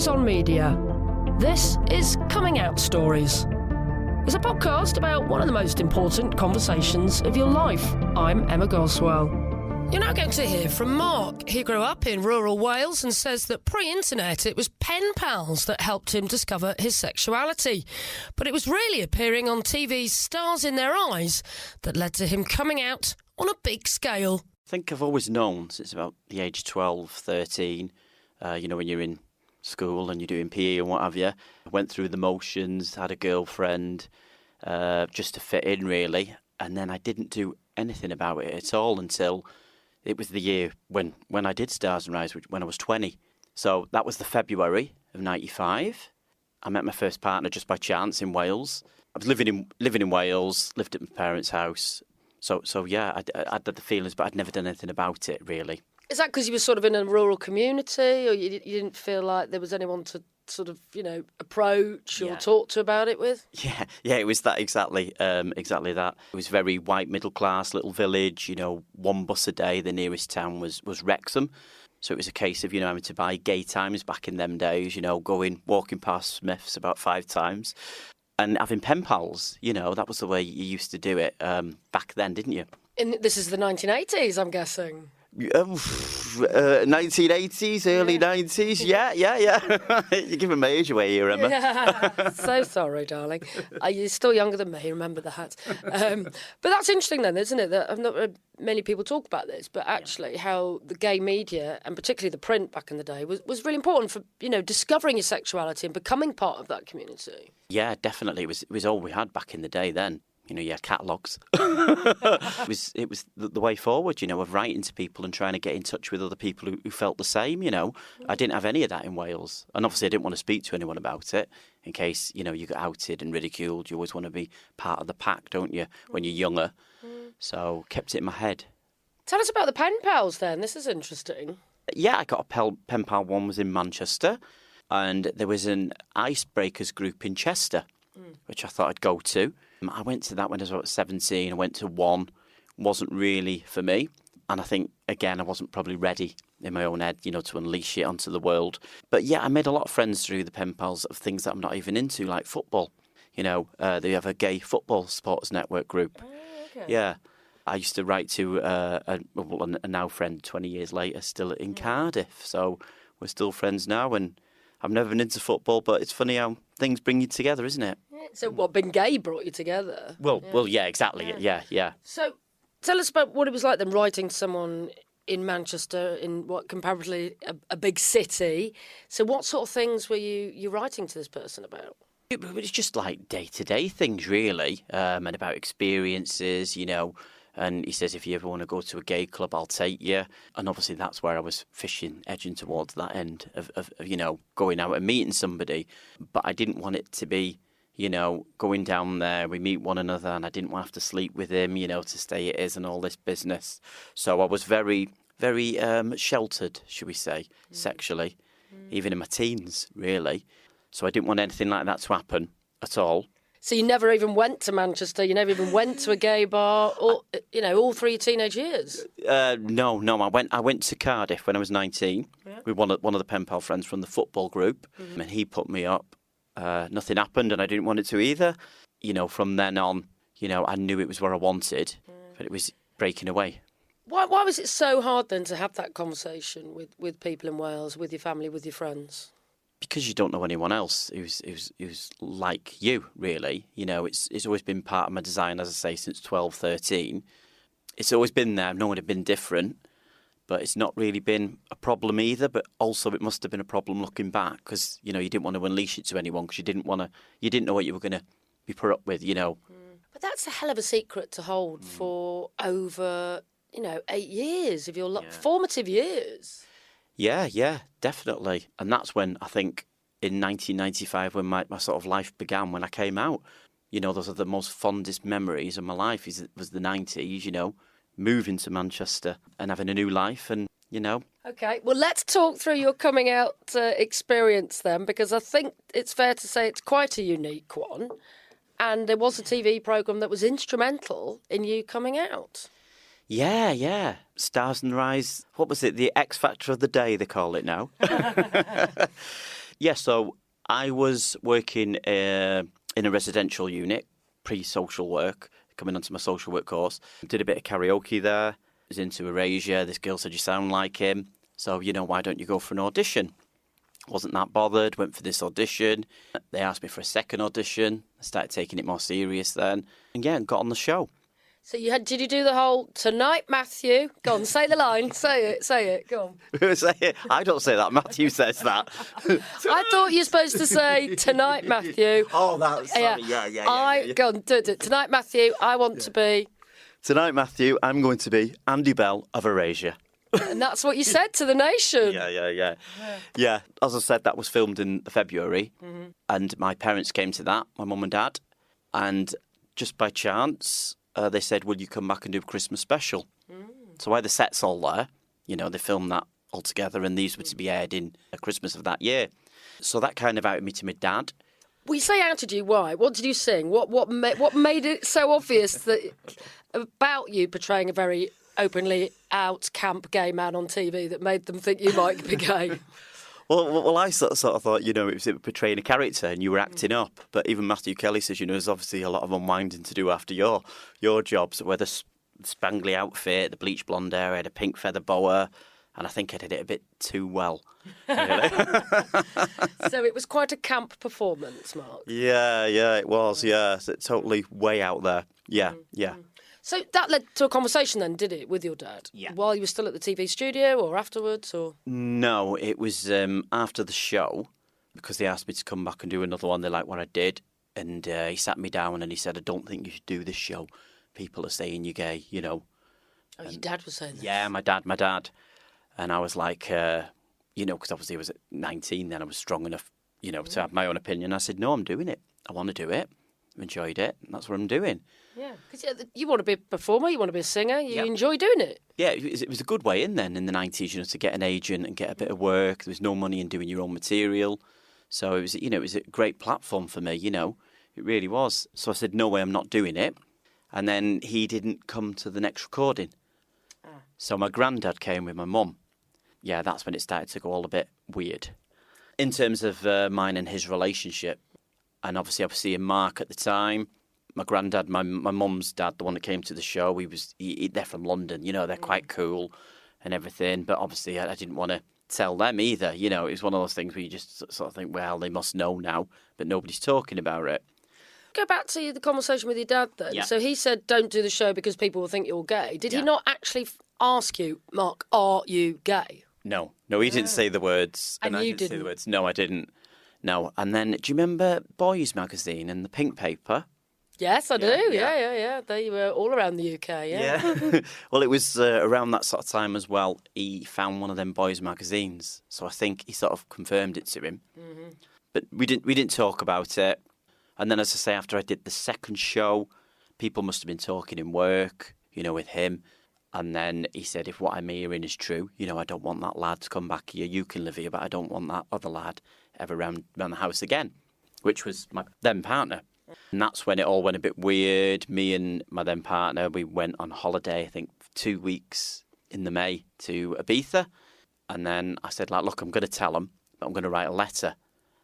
on media. This is Coming Out Stories. It's a podcast about one of the most important conversations of your life. I'm Emma Goswell. You're now going to hear from Mark. He grew up in rural Wales and says that pre-internet it was pen pals that helped him discover his sexuality. But it was really appearing on TV's Stars in Their Eyes that led to him coming out on a big scale. I think I've always known since about the age of 12, 13, when you're in school and you're doing PE and what have you. I went through the motions, had a girlfriend, just to fit in really. And then I didn't do anything about it at all until it was the year when I did Stars and Rise, when I was 20. So that was the February of 95. I met my first partner just by chance in Wales. I was living in Wales, lived at my parents' house. So yeah, I had the feelings, but I'd never done anything about it, really. Is that because you were sort of in a rural community, or you didn't feel like there was anyone to sort of, approach or talk to about it with? Yeah, it was that exactly that. It was very white middle class, little village. One bus a day. The nearest town was Wrexham. So it was a case of having to buy gay times back in them days. Walking past Smiths about 5 times. And having pen pals, that was the way you used to do it back then, didn't you? This is the 1980s, I'm guessing. 1980s, early 90s, yeah. You're giving my age away here, Emma. Yeah, so sorry, darling. You're still younger than me, remember that. But that's interesting then, isn't it? That I've not heard many people talk about this, but actually how the gay media, and particularly the print back in the day, was really important for, discovering your sexuality and becoming part of that community. Yeah, definitely. It was all we had back in the day then. Catalogues. It was the way forward, of writing to people and trying to get in touch with other people who felt the same, I didn't have any of that in Wales. And obviously I didn't want to speak to anyone about it in case, you got outed and ridiculed. You always want to be part of the pack, don't you, when you're younger? So kept it in my head. Tell us about the pen pals then. This is interesting. Yeah, I got a pen pal. One was in Manchester, and there was an icebreakers group in Chester, which I thought I'd go to. I went to that when I was about 17. I went to one. Wasn't really for me. And I think, again, I wasn't probably ready in my own head, to unleash it onto the world. But yeah, I made a lot of friends through the pen pals of things that I'm not even into, like football. They have a gay football supporters network group. Oh, okay. Yeah. I used to write to a now friend 20 years later, still in Cardiff. So we're still friends now, and I've never been into football, but it's funny how things bring you together, isn't it? So what, being gay brought you together? Well, yeah, exactly. Yeah. So tell us about what it was like then writing to someone in Manchester, in what comparatively a big city. So what sort of things were you writing to this person about? It was just like day-to-day things, really, and about experiences, And he says, if you ever want to go to a gay club, I'll take you. And obviously that's where I was fishing, edging towards that end of going out and meeting somebody. But I didn't want it to be, going down there, we meet one another, and I didn't want to have to sleep with him, to stay at his and all this business. So I was very, very sheltered, should we say, sexually, even in my teens, really. So I didn't want anything like that to happen at all. So you never even went to Manchester? You never even went to a gay bar? All through your teenage years? No. I went to Cardiff when I was 19 with one of the pen pal friends from the football group, and he put me up. Nothing happened, and I didn't want it to either. From then on, I knew it was where I wanted, but it was breaking away. Why was it so hard then to have that conversation with people in Wales, with your family, with your friends? Because you don't know anyone else who's like you, really. It's always been part of my design, as I say, since 12, 13. It's always been there. No one had been different, but it's not really been a problem either. But also it must have been a problem looking back because, you didn't want to unleash it to anyone because you didn't know what you were going to be put up with, But that's a hell of a secret to hold for over, 8 years of your formative years. Yeah, definitely. And that's when I think in 1995 when my sort of life began, when I came out. Those are the most fondest memories of my life was the 90s, moving to Manchester and having a new life and, Okay, well, let's talk through your coming out experience then, because I think it's fair to say it's quite a unique one. And there was a TV programme that was instrumental in you coming out. Yeah. Stars and Rise. What was it? The X Factor of the day, they call it now. Yeah, so I was working in a residential unit, pre-social work, coming onto my social work course. Did a bit of karaoke there. Was into Erasure. This girl said, you sound like him. So, why don't you go for an audition? Wasn't that bothered. Went for this audition. They asked me for a second audition. I started taking it more serious then. And yeah, got on the show. So did you do the whole, tonight, Matthew? Go on, say the line. Say it. Go on. Say it. I don't say that. Matthew says that. I thought you were supposed to say, tonight, Matthew. Oh, that's sorry. Yeah. Go on, do it. Tonight, Matthew, I want to be... Tonight, Matthew, I'm going to be Andy Bell of Erasure. And that's what you said to the nation. Yeah, as I said, that was filmed in February. Mm-hmm. And my parents came to that, my mum and dad. And just by chance, they said, will you come back and do a Christmas special? Mm. So why the set's all there. They filmed that all together, and these were to be aired in Christmas of that year. So that kind of outed me to my dad. We say outed you, why? What did you sing? What made it so obvious that about you portraying a very openly out camp gay man on TV that made them think you might be gay? Well, I sort of thought, it was portraying a character and you were acting up. But even Matthew Kelly says, there's obviously a lot of unwinding to do after your jobs, where the spangly outfit, the bleach blonde hair, I had a pink feather boa, and I think I did it a bit too well. Really. So it was quite a camp performance, Mark. Yeah, it was, yeah. So totally way out there. Yeah. So that led to a conversation then, did it, with your dad? Yeah. While you were still at the TV studio or afterwards? Or No, it was after the show, because they asked me to come back and do another one. They liked what I did. And he sat me down and he said, I don't think you should do this show. People are saying you're gay, Oh, your dad was saying that? Yeah, my dad. And I was like, because obviously I was at 19 then, I was strong enough, to have my own opinion. I said, no, I'm doing it. I want to do it. I've enjoyed it. And that's what I'm doing. Yeah, because you want to be a performer, you want to be a singer, you enjoy doing it. Yeah, it was a good way in then, in the 90s, to get an agent and get a bit of work. There was no money in doing your own material. So it was, it was a great platform for me, It really was. So I said, no way, I'm not doing it. And then he didn't come to the next recording. So my granddad came with my mum. Yeah, that's when it started to go all a bit weird. In terms of mine and his relationship, and obviously I was seeing Mark at the time. My granddad, my mum's dad, the one that came to the show, they're from London, they're quite cool and everything. But obviously I didn't want to tell them either, It was one of those things where you just sort of think, well, they must know now, but nobody's talking about it. Go back to the conversation with your dad then. Yeah. So he said, don't do the show because people will think you're gay. Did he Yeah. not actually ask you, Mark, are you gay? No, he didn't say the words. And I you didn't say didn't? the words. No, I didn't. No. And then, do you remember Boys magazine and the pink paper? Yes, I do. Yeah. Yeah. They were all around the UK, yeah. Well, it was around that sort of time as well. He found one of them Boys magazines. So I think he sort of confirmed it to him. Mm-hmm. But we didn't talk about it. And then, as I say, after I did the second show, people must have been talking in work, with him. And then he said, if what I'm hearing is true, I don't want that lad to come back here. You can live here, but I don't want that other lad ever round the house again, which was my then partner. And that's when it all went a bit weird. Me and my then partner, we went on holiday, I think, for 2 weeks in the May to Ibiza. And then I said, look, I'm going to tell him, but I'm going to write a letter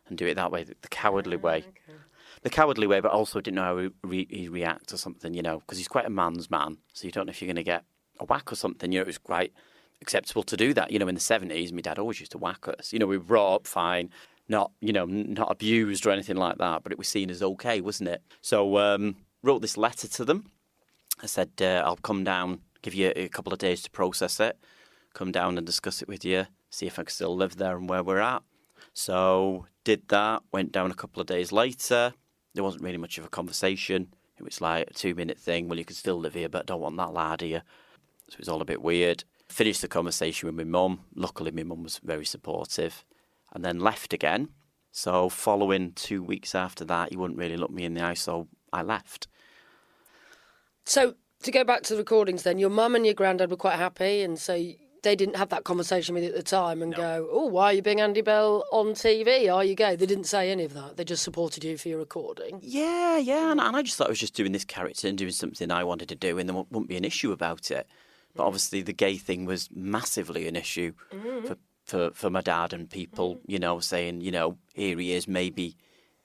and do it that way, the cowardly way. Okay. The cowardly way, but also didn't know how he'd react or something, because he's quite a man's man. So you don't know if you're going to get a whack or something. It was quite acceptable to do that. In the 70s, my dad always used to whack us. We were brought up fine, not abused or anything like that, but it was seen as okay, wasn't it? So wrote this letter to them. I said, I'll come down, give you a couple of days to process it, come down and discuss it with you, see if I can still live there and where we're at. So did that, went down a couple of days later. There wasn't really much of a conversation. It was like a 2-minute thing. Well, you can still live here, but I don't want that lad here. So it was all a bit weird. Finished the conversation with my mum. Luckily, my mum was very supportive. And then left again. So following 2 weeks after that, he wouldn't really look me in the eye, so I left. So to go back to the recordings then, your mum and your granddad were quite happy, and so they didn't have that conversation with you at the time and go, oh, why are you being Andy Bell on TV? Are you gay? They didn't say any of that. They just supported you for your recording. Yeah. And I just thought I was just doing this character and doing something I wanted to do, and there wouldn't be an issue about it. But obviously the gay thing was massively an issue for for my dad and people, saying, here he is, maybe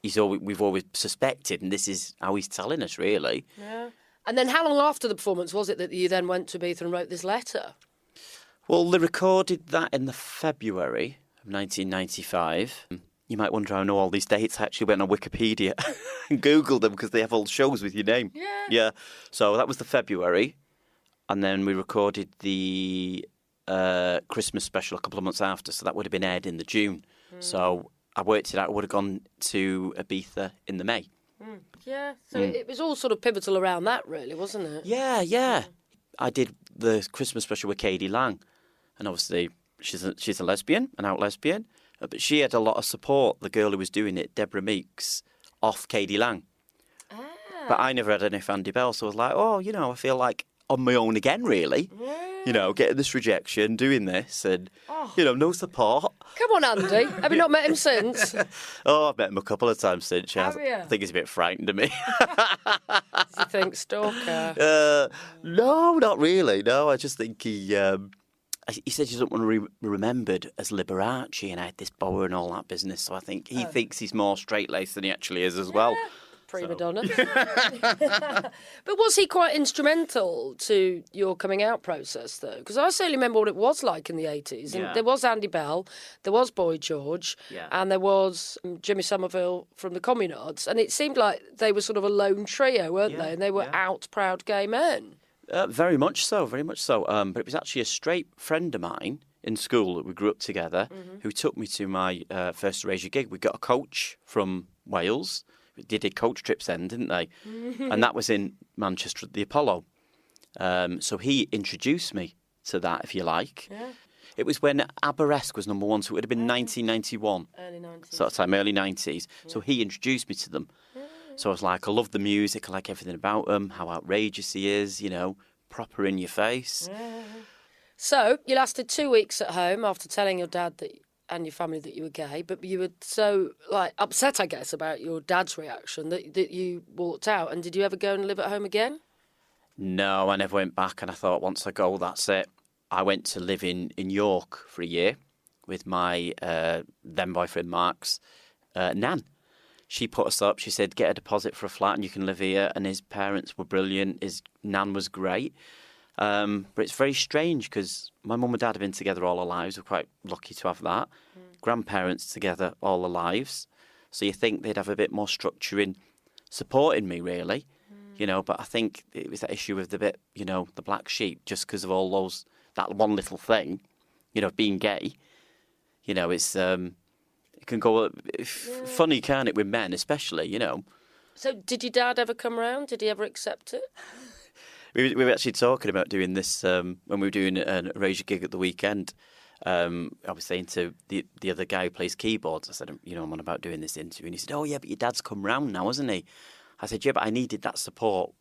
we've always suspected, and this is how he's telling us, really. Yeah. And then how long after the performance was it that you then went to Ibiza and wrote this letter? Well, they recorded that in the February of 1995. You might wonder how I know all these dates. I actually went on Wikipedia and Googled them because they have old shows with your name. Yeah. Yeah. So that was the February. And then we recorded the Christmas special a couple of months after. So that would have been aired in the June. So I worked it out. I would have gone to Ibiza in the May. Yeah. So it was all sort of pivotal around that, really, wasn't it? Yeah. I did the Christmas special with Katie Lang. And obviously, she's a lesbian, an out lesbian. But she had a lot of support, the girl who was doing it, Deborah Meeks, off Katie Lang. But I never had any for Andy Bell, so I was like, I feel like on my own again, really. Yeah. Getting this rejection, doing this, and, no support. Come on, Andy. Have you not met him since? I've met him a couple of times since. Have you? I think he's a bit frightened of me. Does he think stalker? No, not really. No, I just think he said he doesn't want to be remembered as Liberace, and I had this boa and all that business. So I think he thinks he's more straight-laced than he actually is as well. Prima donna. But was he quite instrumental to your coming out process, though? Because I certainly remember what it was like in the 80s. And there was Andy Bell, there was Boy George, and there was Jimmy Somerville from the Communards. And it seemed like they were sort of a lone trio, weren't they? And they were out proud gay men. Very much so, very much so. But it was actually a straight friend of mine in school that we grew up together who took me to my first Erasure gig. We got a coach from Wales. They did coach trips then, didn't they? And that was in Manchester at the Apollo. So he introduced me to that, if you like. Yeah. It was when Aberesque was number one, so it would have been 1991. Early 90s. Sort of time, early 90s. Yeah. So he introduced me to them. So I was like, I love the music, I like everything about him, how outrageous he is, proper in your face. So you lasted 2 weeks at home after telling your dad and your family that you were gay, but you were so upset, I guess, about your dad's reaction that you walked out. And did you ever go and live at home again? No, I never went back, and I thought once I go, that's it. I went to live in York for a year with my then boyfriend Mark's nan. She put us up. She said, get a deposit for a flat and you can live here. And his parents were brilliant. His nan was great. But it's very strange because my mum and dad have been together all our lives. We're quite lucky to have that. Grandparents together all their lives. So you think they'd have a bit more structure in supporting me, really. But I think it was that issue with the bit, the black sheep, just because of all that one little thing, being gay. It's... It can go funny, can't it, with men especially, So did your dad ever come round? Did he ever accept it? We were actually talking about doing this when we were doing an Erasure gig at the weekend. I was saying to the other guy who plays keyboards, I said, I'm on about doing this interview. And he said, oh, yeah, but your dad's come round now, hasn't he? I said, yeah, but I needed that support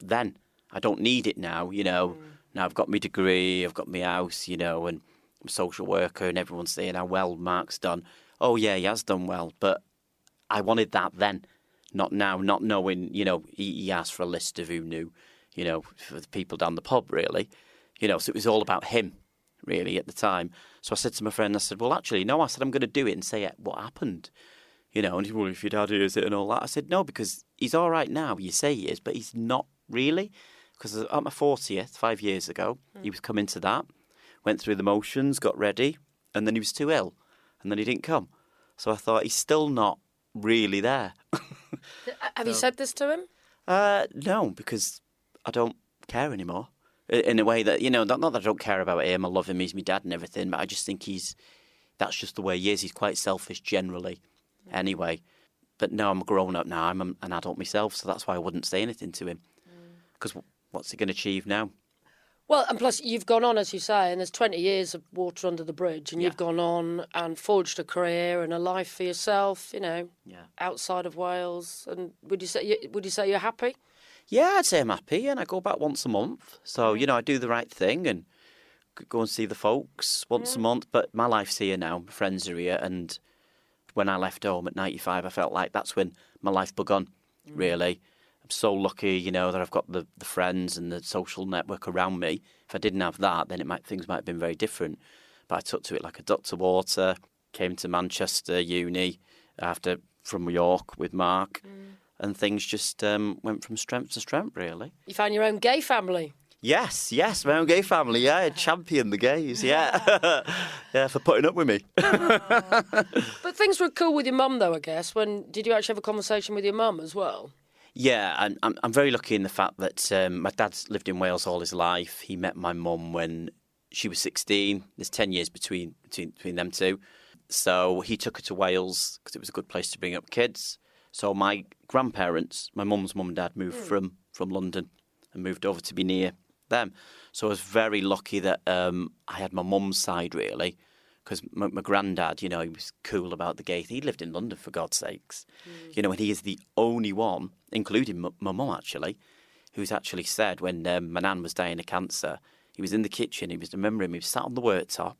then. I don't need it now, Now I've got my degree, I've got my house, and I'm a social worker and everyone's saying how well Mark's done. Oh, yeah, he has done well, but I wanted that then, not now, not knowing, he asked for a list of who knew, for the people down the pub, really. So it was all about him, really, at the time. So I said to my friend, I said, well, actually, no, I said, I'm going to do it and say what happened. And he said, well, if your dad hears it and all that. I said, no, because he's all right now, you say he is, but he's not really. Because at my 40th, 5 years ago, he was coming to that, went through the motions, got ready, and then he was too ill. And then he didn't come. So I thought, he's still not really there. Have you said this to him? No, because I don't care anymore. In a way that, not that I don't care about him, I love him, he's my dad and everything, but I just think that's just the way he is. He's quite selfish generally, anyway. But no, I'm grown up now, I'm an adult myself, so that's why I wouldn't say anything to him. Because what's he going to achieve now? Well, and plus you've gone on, as you say, and there's 20 years of water under the bridge, and you've gone on and forged a career and a life for yourself, outside of Wales. And would you say you're happy? Yeah, I'd say I'm happy, and I go back once a month. So, I do the right thing and go and see the folks once a month. But my life's here now, my friends are here, and when I left home at 95, I felt like that's when my life begun, really. I'm so lucky, that I've got the friends and the social network around me. If I didn't have that, then things might have been very different. but I took to it like a duck to water. Came to Manchester Uni from York with Mark, and things just went from strength to strength, really. You found your own gay family. Yes, my own gay family, yeah. Champion the gays, yeah. Yeah, for putting up with me. But things were cool with your mum, though, I guess. Did you actually have a conversation with your mum as well? Yeah, and I'm very lucky in the fact that my dad's lived in Wales all his life. He met my mum when she was 16. There's 10 years between them two. So he took her to Wales because it was a good place to bring up kids. So my grandparents, my mum's mum and dad, moved from London and moved over to be near them. So I was very lucky that I had my mum's side, really, because my granddad, he was cool about the gay thing. He lived in London, for God's sakes. And he is the only one, including my mum, actually, who's actually said when my nan was dying of cancer, he was in the kitchen, he was remembering, he was sat on the worktop,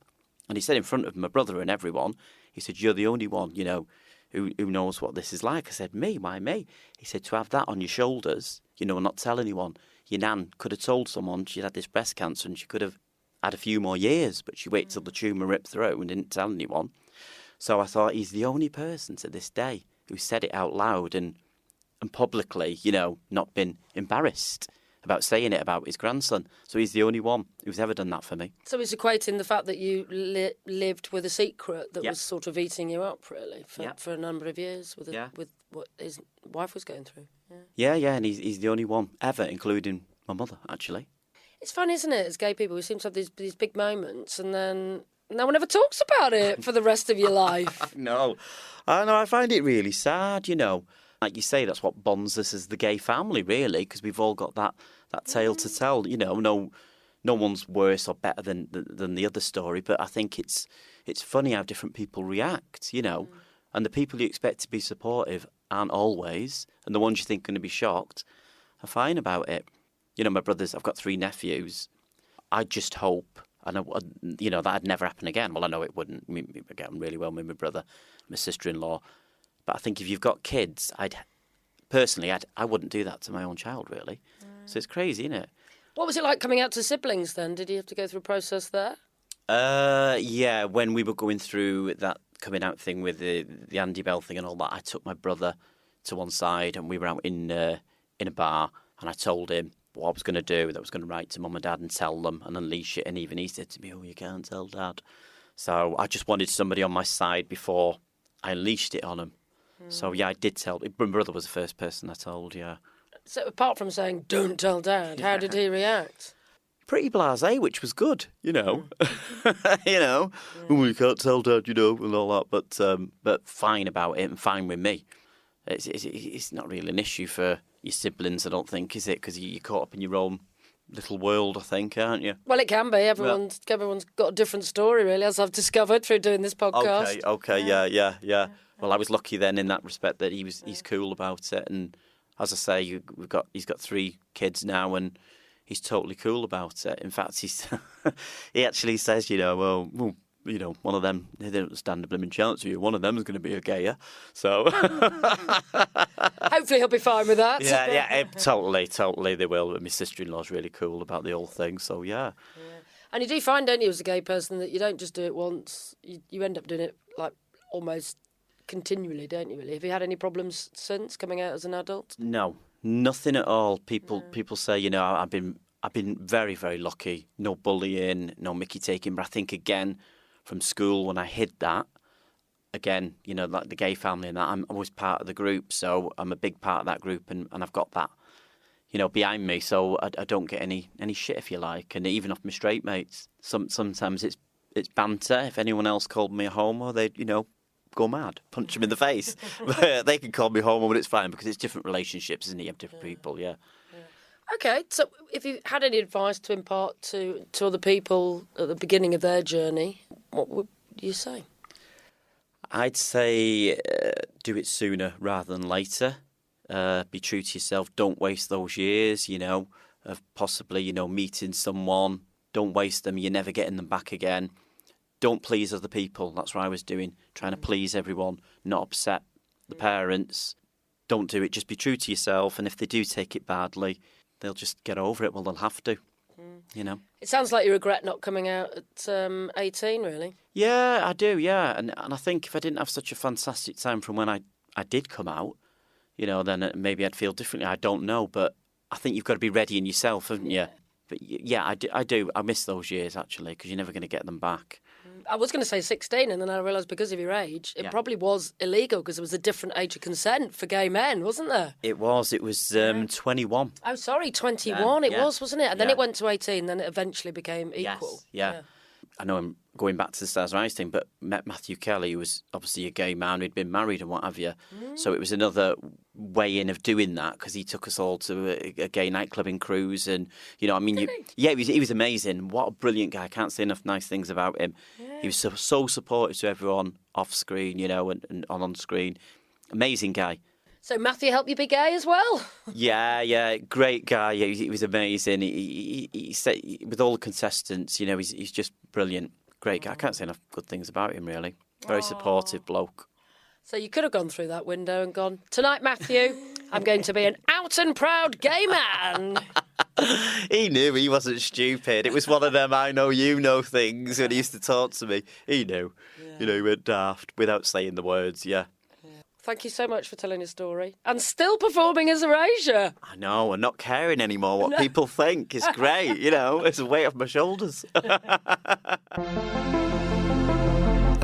and he said in front of my brother and everyone, he said, "You're the only one, who knows what this is like." I said, "Me? Why me?" He said, "To have that on your shoulders, and not tell anyone. Your nan could have told someone she'd had this breast cancer and she could have had a few more years, but she waited till the tumour ripped through and didn't tell anyone." So I thought, he's the only person to this day who said it out loud and publicly, not been embarrassed about saying it about his grandson. So he's the only one who's ever done that for me. So it's equating the fact that you lived with a secret that was sort of eating you up, really, for a number of years with what his wife was going through. Yeah, and he's the only one ever, including my mother, actually. It's fun, isn't it, as gay people? We seem to have these big moments and then no one ever talks about it for the rest of your life. No. I find it really sad, Like you say, that's what bonds us as the gay family, really, because we've all got that tale to tell. No one's worse or better than the other story, but I think it's funny how different people react, And the people you expect to be supportive aren't always, and the ones you think are going to be shocked are fine about it. My brothers, I've got 3 nephews. I just hope, that'd never happen again. Well, I know it wouldn't. I get on really well with my brother, my sister-in-law. But I think if you've got kids, I wouldn't do that to my own child, really. So it's crazy, isn't it? What was it like coming out to siblings then? Did you have to go through a process there? Yeah, when we were going through that coming out thing with the Andy Bell thing and all that, I took my brother to one side and we were out in a bar and I told him what I was going to do, that I was going to write to mum and dad and tell them and unleash it. And even he said to me, "Oh, you can't tell dad." So I just wanted somebody on my side before I unleashed it on him. So, yeah, I did tell. My brother was the first person I told, yeah. So apart from saying, "Don't tell dad," how did he react? Pretty blasé, which was good, Oh, you can't tell dad, and all that. But fine about it and fine with me. It's not really an issue for your siblings, I don't think, is it? Because you're caught up in your own little world, I think, aren't you? Well, it can be. Everyone's got a different story, really, as I've discovered through doing this podcast. Okay, yeah. Well, I was lucky then in that respect that he's cool about it, and as I say, he's got 3 kids now, and he's totally cool about it. In fact, he actually says, one of them, they don't stand a blooming chance of you. One of them is going to be a gayer. So hopefully he'll be fine with that. Yeah, totally they will. My sister-in-law's really cool about the whole thing, so yeah. And you do find, don't you, as a gay person, that you don't just do it once, you end up doing it like almost continually, don't you, really? Have you had any problems since coming out as an adult? No, nothing at all. People say, I've been very, very lucky. No bullying, no mickey taking. But I think, again, from school, when I hid that, again, like the gay family and that, I'm always part of the group. So I'm a big part of that group and I've got that, behind me. So I don't get any shit, if you like. And even off my straight mates, sometimes it's banter. If anyone else called me a homo, they'd, go mad, punch them in the face. They can call me homo, but it's fine because it's different relationships, isn't it? You have different people, yeah. Okay, so if you had any advice to impart to other people at the beginning of their journey, what would you say? I'd say do it sooner rather than later. Be true to yourself. Don't waste those years, of possibly, meeting someone. Don't waste them. You're never getting them back again. Don't please other people. That's what I was doing, trying to please everyone, not upset the parents. Don't do it. Just be true to yourself. And if they do take it badly, they'll just get over it. Well, they'll have to. you know. It sounds like you regret not coming out at 18, really. Yeah, I do, yeah. And I think if I didn't have such a fantastic time from when I did come out, you know, then maybe I'd feel differently. I don't know, but I think you've got to be ready in yourself, haven't you? But yeah, I do. I miss those years, actually, because you're never going to get them back. I was going to say 16, and then I realised because of your age, it probably was illegal because there was a different age of consent for gay men, wasn't there? It was 21. Oh, sorry, 21 it was, wasn't it? And then Yeah. it went to 18, then it eventually became equal. Yes, yeah. I know I'm going back to the Stars Rise thing, but met Matthew Kelly, who was obviously a gay man who'd been married and what have you. So it was another way in of doing that because he took us all to a gay nightclub in Crewe, and you know, I mean, he was amazing. What a brilliant guy! I can't say enough nice things about him. Yeah. He was so supportive to everyone off screen, you know, and on screen. Amazing guy. So Matthew helped you be gay as well? Yeah, great guy. Yeah, he was amazing. He said, with all the contestants, you know, he's just brilliant. Great guy. I can't say enough good things about him, really. Very supportive bloke. So you could have gone through that window and gone, tonight, Matthew, I'm going to be an out and proud gay man. He knew he wasn't stupid. It was one of them I know, you know things when he used to talk to me. He knew. Yeah. You know, he went daft without saying the words, yeah. Thank you so much for telling your story. And still performing as Erasure. I know, and not caring anymore what people think. It's great, you know. It's a weight off my shoulders. A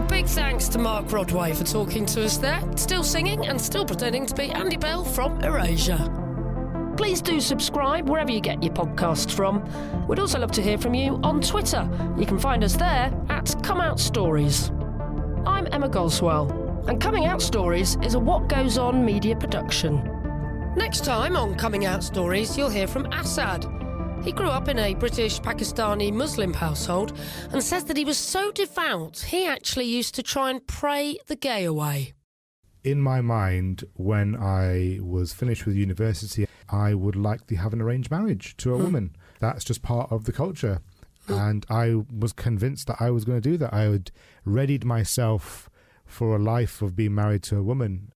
big thanks to Mark Rodway for talking to us there. Still singing and still pretending to be Andy Bell from Erasure. Please do subscribe wherever you get your podcasts from. We'd also love to hear from you on Twitter. You can find us there at Come Out Stories. I'm Emma Goswell. And Coming Out Stories is a What Goes On media production. Next time on Coming Out Stories, you'll hear from Asad. He grew up in a British Pakistani Muslim household and says that he was so devout, he actually used to try and pray the gay away. In my mind, when I was finished with university, I would like to have an arranged marriage to a woman. That's just part of the culture. And I was convinced that I was going to do that. I had readied myself for a life of being married to a woman.